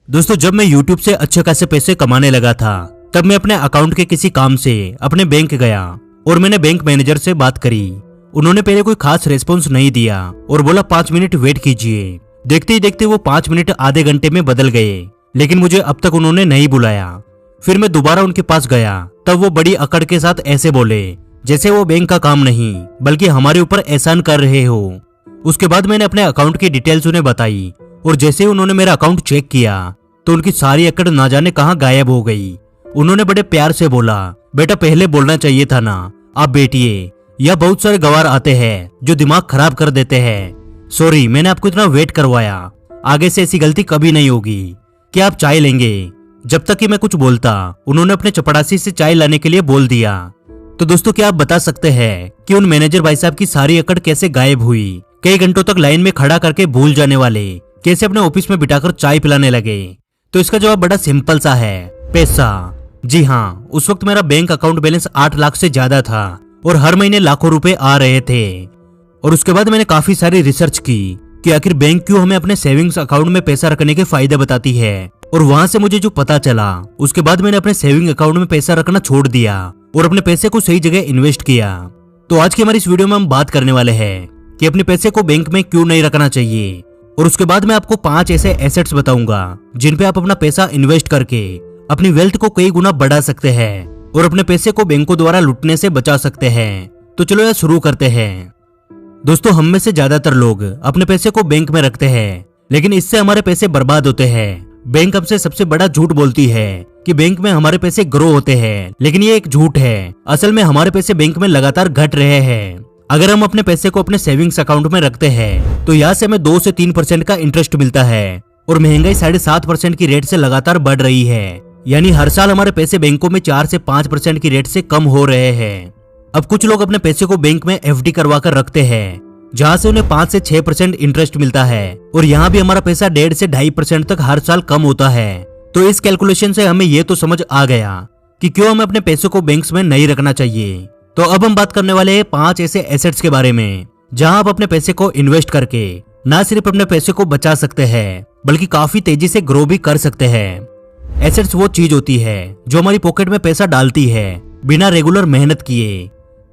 दोस्तों जब मैं YouTube से अच्छे खासे पैसे कमाने लगा था तब मैं अपने अकाउंट के किसी काम से अपने बैंक गया और मैंने बैंक मैनेजर से बात करी। उन्होंने पहले कोई खास रेस्पॉन्स नहीं दिया और बोला 5 मिनट वेट कीजिए। देखते ही देखते वो 5 मिनट आधे घंटे में बदल गए, लेकिन मुझे अब तक उन्होंने नहीं बुलाया। फिर मैं दोबारा उनके पास गया, तब वो बड़ी अकड़ के साथ ऐसे बोले जैसे वो बैंक का काम नहीं बल्कि हमारे ऊपर एहसान कर रहे हो। उसके बाद मैंने अपने अकाउंट की डिटेल्स उन्हें बताई और जैसे ही उन्होंने मेरा अकाउंट चेक किया तो उनकी सारी अकड़ ना जाने कहां गायब हो गई। उन्होंने बड़े प्यार से बोला, बेटा पहले बोलना चाहिए था ना, आप बैठिए। यह बहुत सारे गवार आते हैं जो दिमाग खराब कर देते हैं। सॉरी, मैंने आपको इतना वेट करवाया। आगे से ऐसी गलती कभी नहीं होगी। क्या आप चाय लेंगे? जब तक कि मैं कुछ बोलता उन्होंने अपने चपड़ासी से चाय लाने के लिए बोल दिया। तो दोस्तों क्या आप बता सकते हैं कि उन मैनेजर भाई साहब की सारी अकड़ कैसे गायब हुई? कई घंटों तक लाइन में खड़ा करके भूल जाने वाले कैसे अपने ऑफिस में बिठाकर चाय पिलाने लगे? तो इसका जवाब बड़ा सिंपल सा है, पैसा। जी हाँ, उस वक्त मेरा बैंक अकाउंट बैलेंस 8 लाख से ज्यादा था और हर महीने लाखों रुपए आ रहे थे। और उसके बाद मैंने काफी सारी रिसर्च की कि आखिर बैंक क्यों हमें अपने सेविंग्स अकाउंट में पैसा रखने के फायदे बताती है। और वहां से मुझे जो पता चला उसके बाद मैंने अपने सेविंग अकाउंट में पैसा रखना छोड़ दिया और अपने पैसे को सही जगह इन्वेस्ट किया। तो आज की हमारी इस वीडियो में हम बात करने वाले हैं कि अपने पैसे को बैंक में क्यों नहीं रखना चाहिए। और उसके बाद मैं आपको 5 ऐसे एसेट्स बताऊंगा जिन पे आप अपना पैसा इन्वेस्ट करके अपनी वेल्थ को कई गुना बढ़ा सकते हैं और अपने पैसे को बैंकों द्वारा लूटने से बचा सकते हैं। तो चलो यार शुरू करते हैं। दोस्तों हम में से ज्यादातर लोग अपने पैसे को बैंक में रखते हैं, लेकिन इससे हमारे पैसे बर्बाद होते हैं। बैंक हमसे सबसे बड़ा झूठ बोलती है कि बैंक में हमारे पैसे ग्रो होते हैं, लेकिन ये एक झूठ है। असल में हमारे पैसे बैंक में लगातार घट रहे हैं। अगर हम अपने पैसे को अपने सेविंग्स अकाउंट में रखते हैं तो यहाँ से हमें 2 से 3% का इंटरेस्ट मिलता है और महंगाई 7.5% की रेट से लगातार बढ़ रही है। यानी हर साल हमारे पैसे बैंकों में 4 से 5% की रेट से कम हो रहे हैं। अब कुछ लोग अपने पैसे को बैंक में एफडी करवा कर रखते हैं जहाँ से उन्हें 5 से 6% इंटरेस्ट मिलता है और यहाँ भी हमारा पैसा 1.5 से 2.5% तक हर साल कम होता है। तो इस कैलकुलेशन से हमें ये तो समझ आ गया कि क्यों हमें अपने पैसे को बैंक्स में नहीं रखना चाहिए। तो अब हम बात करने वाले हैं 5 ऐसे एसेट्स के बारे में जहां आप अपने पैसे को इन्वेस्ट करके न सिर्फ अपने पैसे को बचा सकते हैं बल्कि काफी तेजी से ग्रो भी कर सकते हैं। एसेट्स वो चीज होती है जो हमारी पॉकेट में पैसा डालती है बिना रेगुलर मेहनत किए।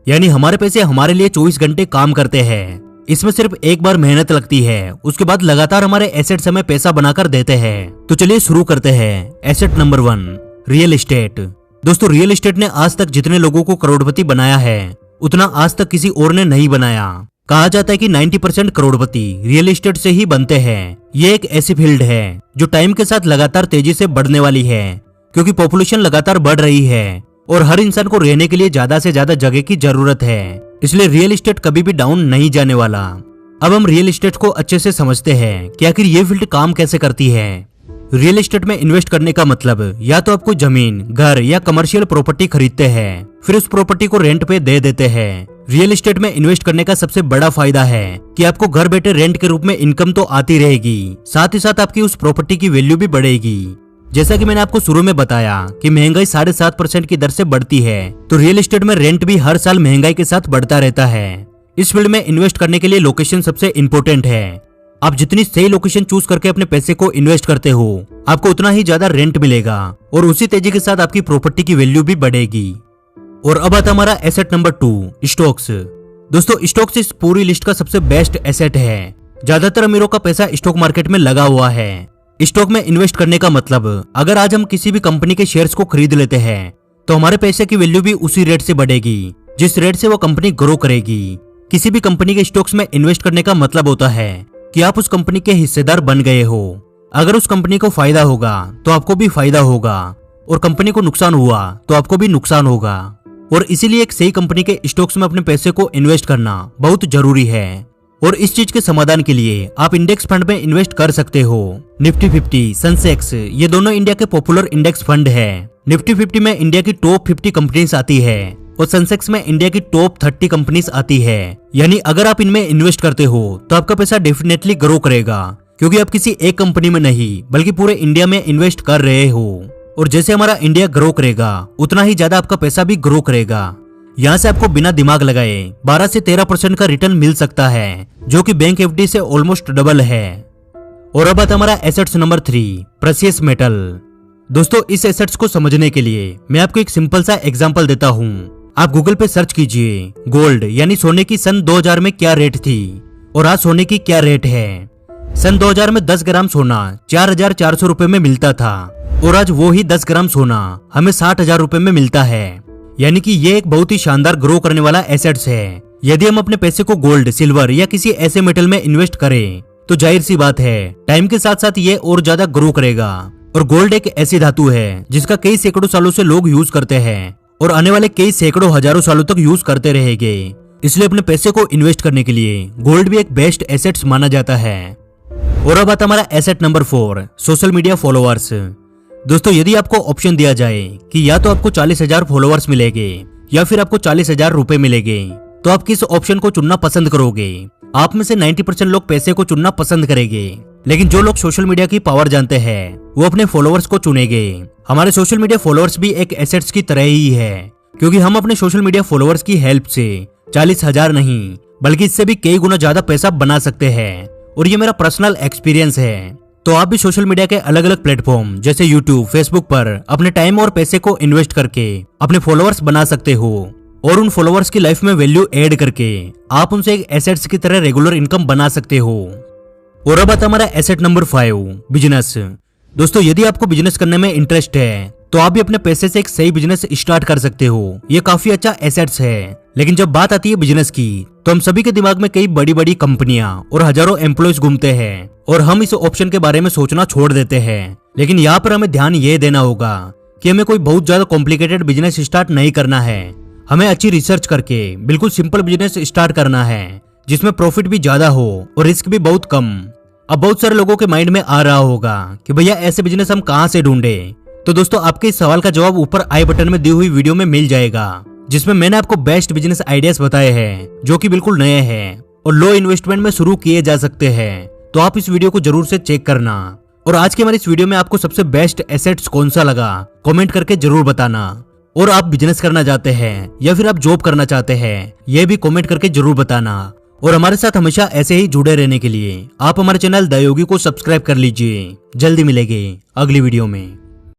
यानी हमारे पैसे हमारे लिए 24 घंटे काम करते हैं। इसमें सिर्फ एक बार मेहनत लगती है, उसके बाद लगातार हमारे एसेट्स हमें पैसा बनाकर देते हैं। तो चलिए शुरू करते हैं। Asset number 1, real estate. दोस्तों रियल एस्टेट ने आज तक जितने लोगों को करोड़पति बनाया है उतना आज तक किसी और ने नहीं बनाया। कहा जाता है कि 90% करोड़पति रियल एस्टेट से ही बनते हैं। ये एक ऐसी फील्ड है जो टाइम के साथ लगातार तेजी से बढ़ने वाली है, क्योंकि पॉपुलेशन लगातार बढ़ रही है और हर इंसान को रहने के लिए ज्यादा से ज्यादा जगह की जरूरत है। इसलिए रियल एस्टेट कभी भी डाउन नहीं जाने वाला। अब हम रियल एस्टेट को अच्छे से समझते हैं कि आखिर ये फील्ड काम कैसे करती है। रियल एस्टेट में इन्वेस्ट करने का मतलब या तो आप कोई जमीन, घर या कमर्शियल प्रॉपर्टी खरीदते हैं, फिर उस प्रॉपर्टी को रेंट पे दे देते हैं। रियल एस्टेट में इन्वेस्ट करने का सबसे बड़ा फायदा है कि आपको घर बैठे रेंट के रूप में इनकम तो आती रहेगी, साथ ही साथ आपकी उस प्रॉपर्टी की वैल्यू भी बढ़ेगी। जैसा कि मैंने आपको शुरू में बताया कि महंगाई 7.5% की दर से बढ़ती है, तो रियल एस्टेट में रेंट भी हर साल महंगाई के साथ बढ़ता रहता है। इस फील्ड में इन्वेस्ट करने के लिए लोकेशन सबसे इम्पोर्टेंट है। आप जितनी सही लोकेशन चूज करके अपने पैसे को इन्वेस्ट करते हो आपको उतना ही ज्यादा रेंट मिलेगा और उसी तेजी के साथ आपकी प्रॉपर्टी की वैल्यू भी बढ़ेगी। और अब आता हमारा एसेट नंबर 2, स्टॉक्स। दोस्तों स्टॉक्स इस पूरी लिस्ट का सबसे बेस्ट एसेट है। ज्यादातर अमीरों का पैसा स्टॉक मार्केट में लगा हुआ है। स्टॉक में इन्वेस्ट करने का मतलब अगर आज हम किसी भी कंपनी के शेयर्स को खरीद लेते हैं तो हमारे पैसे की वैल्यू भी उसी रेट से बढ़ेगी जिस रेट से वो कंपनी ग्रो करेगी। किसी भी कंपनी के स्टॉक्स में इन्वेस्ट करने का मतलब होता है कि आप उस कंपनी के हिस्सेदार बन गए हो। अगर उस कंपनी को फायदा होगा तो आपको भी फायदा होगा और कंपनी को नुकसान हुआ तो आपको भी नुकसान होगा। और इसीलिए एक सही कंपनी के स्टॉक्स में अपने पैसे को इन्वेस्ट करना बहुत जरूरी है। और इस चीज के समाधान के लिए आप इंडेक्स फंड में इन्वेस्ट कर सकते हो। निफ्टी 50, सेंसेक्स ये दोनों इंडिया के पॉपुलर इंडेक्स फंड है। निफ्टी 50 में इंडिया की टॉप 50 कंपनीज आती है और सेंसेक्स में इंडिया की टॉप 30 कंपनीज आती है। यानी अगर आप इनमें इन्वेस्ट करते हो तो आपका पैसा डेफिनेटली ग्रो करेगा, क्योंकि आप किसी एक कंपनी में नहीं बल्कि पूरे इंडिया में इन्वेस्ट कर रहे हो। और जैसे हमारा इंडिया ग्रो करेगा उतना ही ज्यादा आपका पैसा भी ग्रो करेगा। यहाँ से आपको बिना दिमाग लगाए 12 से 13% का रिटर्न मिल सकता है, जो कि बैंक एफडी से ऑलमोस्ट डबल है। और अब आता हमारा एसेट्स नंबर 3, प्रेशियस मेटल। दोस्तों इस एसेट्स को समझने के लिए मैं आपको एक सिंपल सा एग्जांपल देता हूँ। आप गूगल पे सर्च कीजिए गोल्ड यानी सोने की सन 2000 में क्या रेट थी और आज सोने की क्या रेट है। सन 2000 में 10 ग्राम सोना 4400 रुपए में मिलता था और आज वो ही 10 ग्राम सोना हमें 60,000 रुपए में मिलता है। यानी कि ये एक बहुत ही शानदार ग्रो करने वाला एसेट्स है। यदि हम अपने पैसे को गोल्ड, सिल्वर या किसी ऐसे मेटल में इन्वेस्ट करें तो जाहिर सी बात है टाइम के साथ साथ ये और ज्यादा ग्रो करेगा। और गोल्ड एक ऐसी धातु है जिसका कई सैकड़ों सालों से लोग यूज करते हैं और आने वाले कई सैकड़ों हजारों सालों तक यूज करते रहेंगे। इसलिए अपने पैसे को इन्वेस्ट करने के लिए गोल्ड भी एक बेस्ट एसेट्स माना जाता है। और अब आता हमारा asset number 4, social media followers. दोस्तों यदि आपको ऑप्शन दिया जाए कि या तो आपको 40,000 फॉलोअर्स मिलेंगे या फिर आपको 40,000 रुपए मिलेंगे, तो आप किस ऑप्शन को चुनना पसंद करोगे? आप में से 90% लोग पैसे को चुनना पसंद करेंगे, लेकिन जो लोग सोशल मीडिया की पावर जानते हैं वो अपने फॉलोअर्स को चुनेंगे। हमारे सोशल मीडिया फॉलोअर्स भी एक एसेट्स की तरह ही है, क्योंकि हम अपने सोशल मीडिया फॉलोअर्स की हेल्प से 40,000 नहीं बल्कि इससे भी कई गुना ज्यादा पैसा बना सकते हैं। और ये मेरा पर्सनल एक्सपीरियंस है। तो आप भी सोशल मीडिया के अलग अलग प्लेटफॉर्म जैसे यूट्यूब, फेसबुक पर अपने टाइम और पैसे को इन्वेस्ट करके अपने फॉलोअर्स बना सकते हो और उन फॉलोअर्स की लाइफ में वैल्यू ऐड करके आप उनसे एक एसेट्स की तरह रेगुलर इनकम बना सकते हो। और अब आता हमारा एसेट नंबर 5, बिजनेस। दोस्तों यदि आपको बिजनेस करने में इंटरेस्ट है तो आप भी अपने पैसे से एक सही बिजनेस स्टार्ट कर सकते हो। ये काफी अच्छा एसेट्स है। लेकिन जब बात आती है बिजनेस की तो हम सभी के दिमाग में कई बड़ी बड़ी कंपनियां और हजारों एम्प्लॉयज घूमते हैं और हम इस ऑप्शन के बारे में सोचना छोड़ देते हैं। लेकिन यहाँ पर हमें ध्यान ये देना होगा कि हमें कोई बहुत ज्यादा कॉम्प्लिकेटेड बिजनेस स्टार्ट नहीं करना है। हमें अच्छी रिसर्च करके बिल्कुल सिंपल बिजनेस स्टार्ट करना है जिसमें प्रॉफिट भी ज्यादा हो और रिस्क भी बहुत कम। अब बहुत सारे लोगों के माइंड में आ रहा होगा कि भैया ऐसे बिजनेस हम कहाँ से ढूंढे। तो दोस्तों आपके इस सवाल का जवाब ऊपर आई बटन में दी हुई वीडियो में मिल जाएगा, जिसमें मैंने आपको बेस्ट बिजनेस आइडियाज बताए हैं जो कि बिल्कुल नए हैं और लो इन्वेस्टमेंट में शुरू किए जा सकते हैं। तो आप इस वीडियो को जरूर से चेक करना। और आज के हमारे इस वीडियो में आपको सबसे बेस्ट एसेट्स कौन सा लगा कमेंट करके जरूर बताना। और आप बिजनेस करना चाहते हैं या फिर आप जॉब करना चाहते हैं ये भी कमेंट करके जरूर बताना। और हमारे साथ हमेशा ऐसे ही जुड़े रहने के लिए आप हमारे चैनल द योगी को सब्सक्राइब कर लीजिए। जल्दी मिलेंगे अगली वीडियो में।